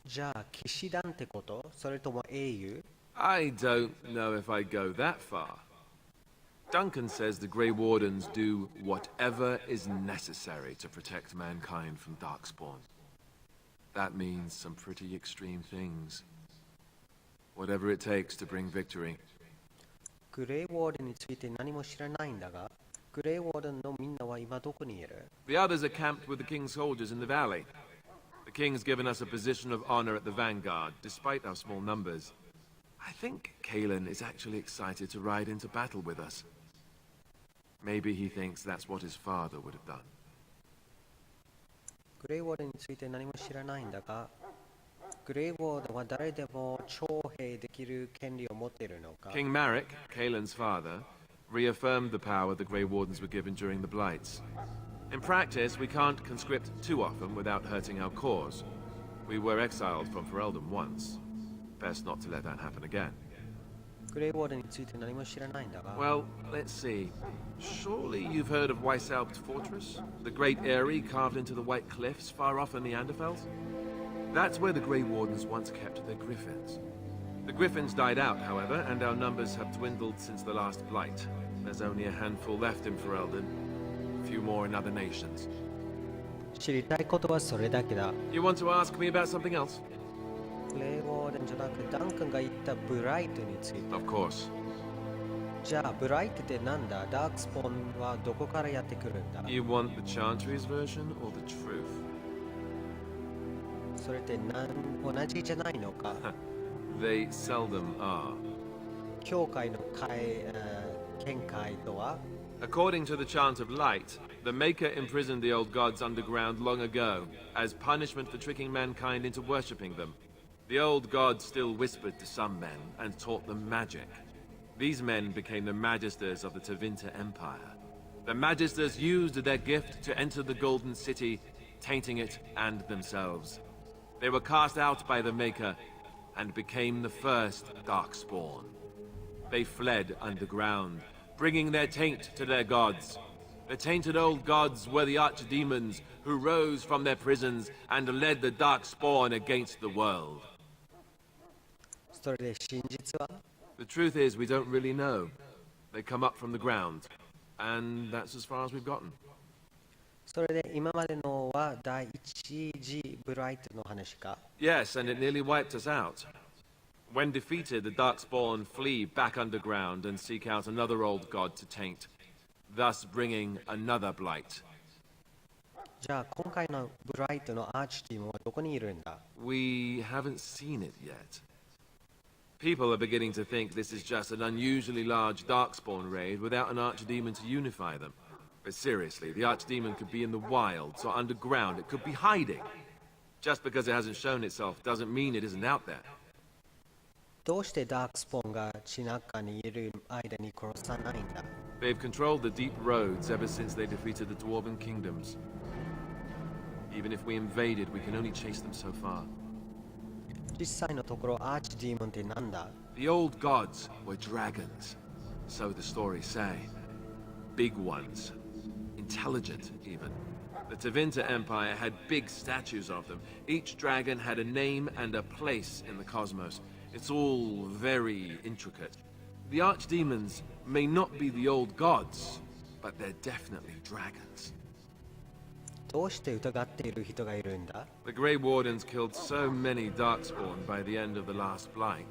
じゃあ騎士団ってこと？それとも英雄？ I don't know if I'd go that far. Duncan says the Grey Wardens do whatever is necessary to protect mankind from Darkspawn. That means some pretty extreme things. Whatever it takes to bring victory. グレイウォーデンについて何も知らないんだが、グレイウォーデンのみんなは今どこにいる？ The others are camped with the King's soldiers in the valley. The King's given us a position of honor at the vanguard, despite our small numbers. I think Kalen is actually excited to ride into battle with us. Maybe he thinks that's what his father would have done. グレイウォーデンについて何も知らないんだが、グレイウォーデンは誰でも徴兵できる権利を持っているのか？ King Marek, Kalen's father, reaffirmed the power the Grey Wardens were given during the Blights. In practice, we can't conscript too often without hurting our cause. We were exiled from Ferelden once. Best not to let that happen again. グレイウォーデンについて何も知らないんだが。 Well, let's see. Surely you've heard of Weissalb's fortress? The great eyrie carved into the White Cliffs far off in the Anderfels? That's where the Grey Wardens once kept their griffins. The griffins died out, however, and our numbers have dwindled since the last Blight. There's only a handful left in Ferelden. A few more in other nations. 知りたいことはそれだけだ。 You want to ask me about something else? グレイウォーデンじゃなくダン君が言ったブライトについて。 Of course. じゃあブライトってなんだ？ダークスポーンはどこからやってくるんだ？ You want the Chantry's version or the truth? それって同じじゃないのか？ They seldom are. 教会の見解とは？ According to the Chant of Light, the Maker imprisoned the old gods underground long ago, as punishment for tricking mankind into worshipping them. The old gods still whispered to some men and taught them magic. These men became the Magisters of the Tevinter Empire. The Magisters used their gift to enter the Golden City, tainting it and themselves. They were cast out by the Maker and became the first Darkspawn. They fled underground, bringing their taint to their gods. The tainted old gods were the archdemons who rose from their prisons and led the Darkspawn against the world. それで真実は？ The truth is, we don't really know. They come up from the ground, and that's as far as we've gotten. それで今までのは第一次ブライトの話か？ Yes, and it nearly wiped us out. When defeated, the Darkspawn flee back underground and seek out another old god to taint, thus bringing another blight. じゃあ今回のブライトのアーチチームはどこにいるんだ？ We haven't seen it yet. People are beginning to think this is just an unusually large Darkspawn raid without an archdemon to unify them. But seriously, the archdemon could be in the wilds or underground. It could be hiding. Just because it hasn't shown itself doesn't mean it isn't out there. どうしてダークスポーンが地中にいる間に殺さないんだ？ They've controlled the deep roads ever since they defeated the Dwarven kingdoms. Even if we invaded, we can only chase them so far. 実際のところアーチディーモンってなんだ？ The old gods were dragons, so the stories say. Big ones. Intelligent, even. The Tevinter Empire had big statues of them. Each dragon had a name and a place in the cosmos. It's all very intricate. The archdemons may not be the old gods, but they're definitely dragons. どうして疑っている人がいるんだ？ The Grey Wardens killed so many Darkspawn by the end of the last Blight.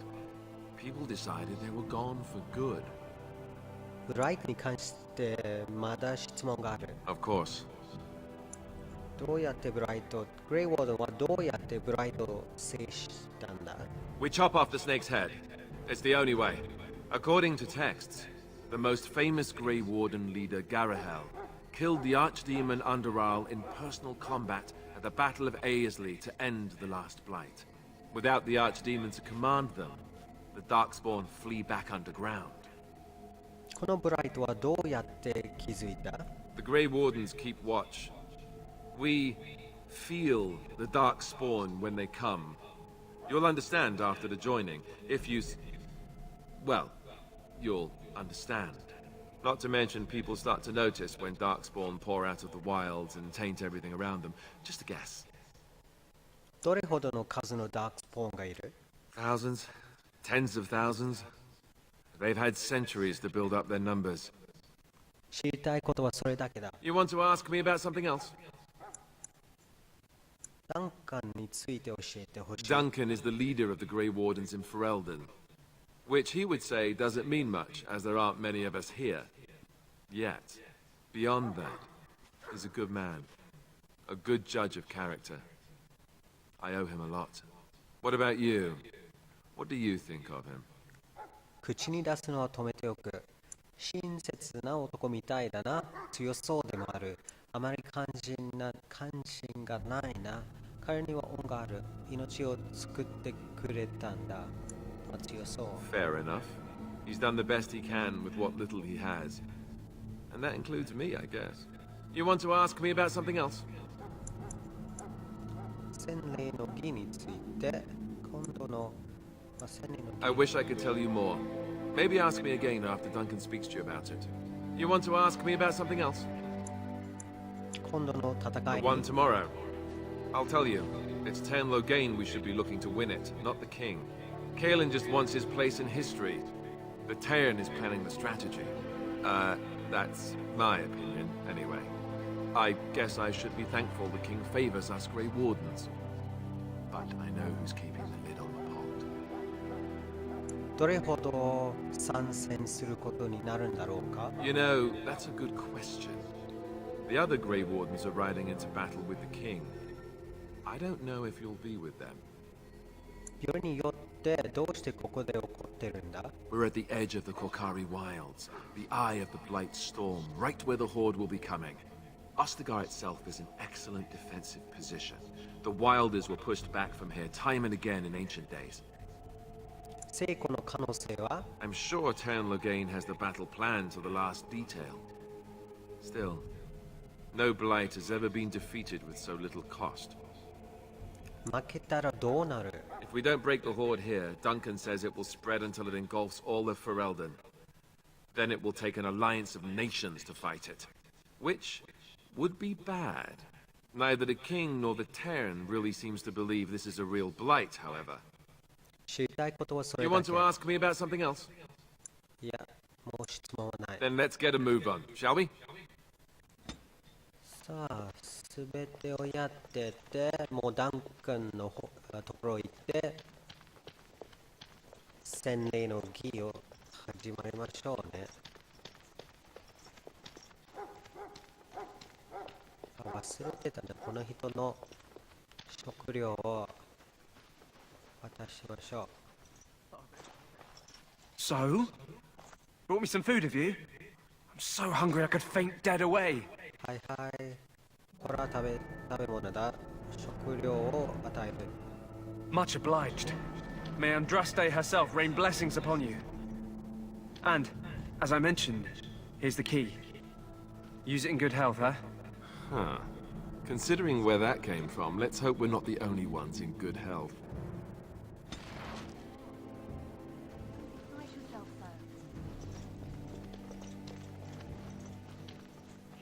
People decided they were gone for good. ブライトに関してまだ質問がある。Of course. どうやってブライト、グレイウォーデンはどうやってブライトを制したんだ？ We chop off the snake's head. It's the only way. According to texts, the most famous Grey Warden leader, Garahel, killed the archdemon Underal in personal combat at the Battle of Aesley to end the last Blight. Without the archdemon to command them, the Darkspawn flee back underground. このブライトはどうやって気づいた？ The Grey Wardens keep watch. We feel the Darkspawn when they come. You'll understand after the joining, if you... Well, you'll understand. Not to mention people start to notice when Darkspawn pour out of the wilds and taint everything around them. Just a guess. どれほどの数のダークスポーンがいる？ Thousands, tens of thousands. They've had centuries to build up their numbers. 知りたいことはそれだけだ。You want to ask me about something else? ダンカンについて教えてほしい。Duncan is the leader of the Grey Wardens in Ferelden, which he would say doesn't mean much, as there aren't many of us here. Yet, beyond that, he's a good man, a good judge of character. I owe him a lot. What about you? What do you think of him? 口に出すのは止めておく。親切な男みたいだな。強そうでもある。あまり関心がないな。彼には恩がある。命を救ってくれたんだ。まあ、強そう。Fair enough. He's done the best he can with what little he has. And that includes me, I guess. You want to ask me about something else? 洗礼の儀について、今度の、洗礼の儀 I wish I could tell you more. Maybe ask me again after Duncan speaks to you about it. You want to ask me about something else? 今度の戦い The one tomorrow. I'll tell you. It's Tairn Loghain we should be looking to win it, not the king. Caelan just wants his place in history. The Tairn is planning the strategy. That's my opinion, anyway. I guess I should be thankful the king favors us Grey Wardens. But I know who's keeping the lid on the pot. どれほど参戦することになるんだろうか？ You know, that's a good question. The other Grey Wardens are riding into battle with the king. I don't know if you'll be with them. よりによってどうしてここで起こってるんだ？ We're at the edge of the Korkari Wilds, the eye of the Blight Storm, right where the Horde will be coming. Ostagar itself is an excellent defensive position. The Wilders were pushed back from here time and again in ancient days. 成功の可能性は？ I'm sure Tairn Loghain has the battle planned to the last detail. Still, no Blight has ever been defeated with so little cost. 負けたらどうなる？ If we don't break the Horde here, Duncan says it will spread until it engulfs all of Ferelden. Then it will take an alliance of nations to fight it. Which would be bad. Neither the king nor the Tairn really seems to believe this is a real blight, however. 知りたいことはそれ You だ want け。 to ask me about something else? いや、もう質問はない。 Then let's get a move on, shall we? さあ、すべてをやってて、もうダンカンのところ行って、洗礼の儀を始まりましょうね。忘れてたね、この人の食料を渡しましょう。So? Brought me some food, have you? I'm so hungry I could faint dead away. はいはい。これは食べ物だ。食料を与える。Much obliged. May Andraste herself rain blessings upon you. And, as I mentioned, here's the key. Use it in good health, huh? Huh. Considering where that came from, let's hope we're not the only ones in good health.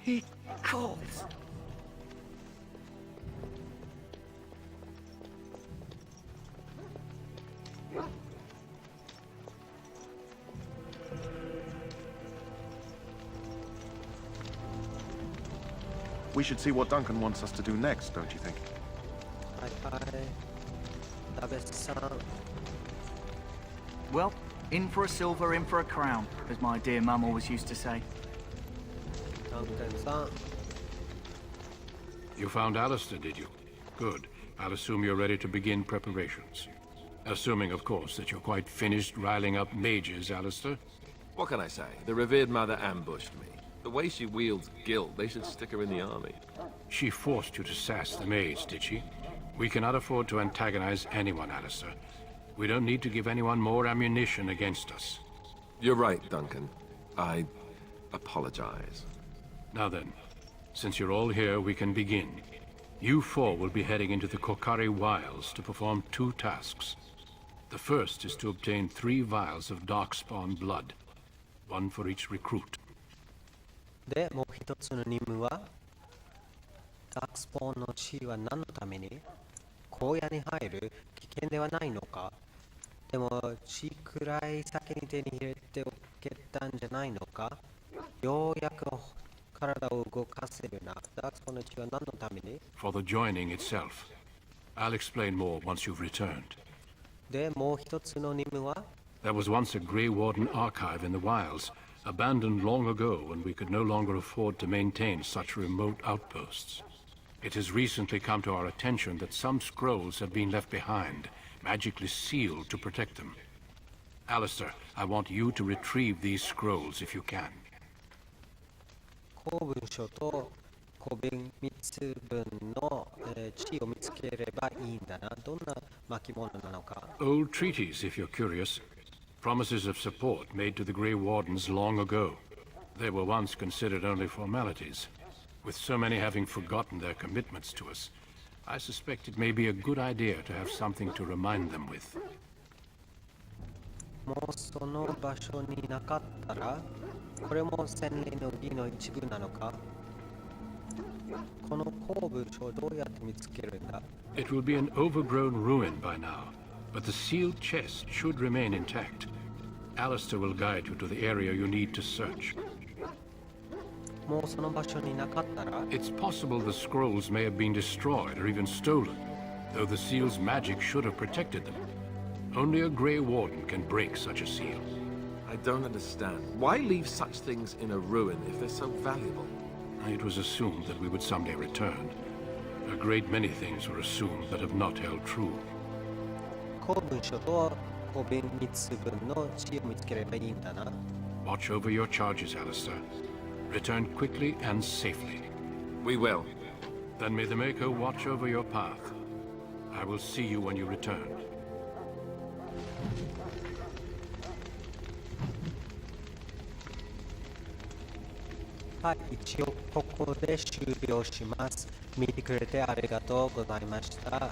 He calls. We should see what Duncan wants us to do next, don't you think? はいはい。ダベさん。Well, in for a silver, in for a crown, as my dear mum always used to say. ダンカンさん。You found Alistair, did you? Good. I'll assume you're ready to begin preparations. Assuming, of course, that you're quite finished riling up mages, Alistair. What can I say? The revered mother ambushed me. The way she wields guilt, they should stick her in the army. She forced you to sass the maids, did she? We cannot afford to antagonize anyone, Alistair. We don't need to give anyone more ammunition against us. You're right, Duncan. I apologize. Now then, since you're all here, we can begin. You four will be heading into the Korkari Wilds to perform 2 tasks. The first is to obtain 3 vials of Darkspawn blood, 1 for each recruit. で、もう一つの任務は、ダークスポーンの血は何のために？荒野に入る危険ではないのか。でも血くらい先に手に入れておけたんじゃないのか。ようやく体を動かせるな。ダークスポーンの血は何のために？ For the joining itself. I'll explain more once you've returned. で、もう一つの任務は？ There was once a Grey Warden archive in the wilds, abandoned long ago when we could no longer afford to maintain such remote outposts. It has recently come to our attention that some scrolls have been left behind, magically sealed to protect them. Alistair, I want you to retrieve these scrolls if you can. 公文書と公文密文の地を見つければいいんだな。どんな巻物なのか。Old treaties, if you're curious. Promises of support made to the Grey Wardens long ago. They were once considered only formalities. With so many having forgotten their commitments to us, I suspect it may be a good idea to have something to remind them with. もうその場所になかったら、これも洗礼の儀の一部なのか。この公文書をどうやって見つけるんだ。 It will be an overgrown ruin by now, but the sealed chest should remain intact. Alistair will guide you to the area you need to search. もうその場所になかったら It's possible the scrolls may have been destroyed or even stolen, though the seal's magic should have protected them. Only a Grey Warden can break such a seal. I don't understand. Why leave such things in a ruin if they're so valuable? It was assumed that we would someday return. A great many things were assumed that have not held true. 公文書と公文密文の地を見つければいいんだな。 Watch over your charges, Alistair. Return quickly and safely. We will. Then may the Maker watch over your path. I will see you when you return. はい、一応ここで終了します。見てくれてありがとうございました。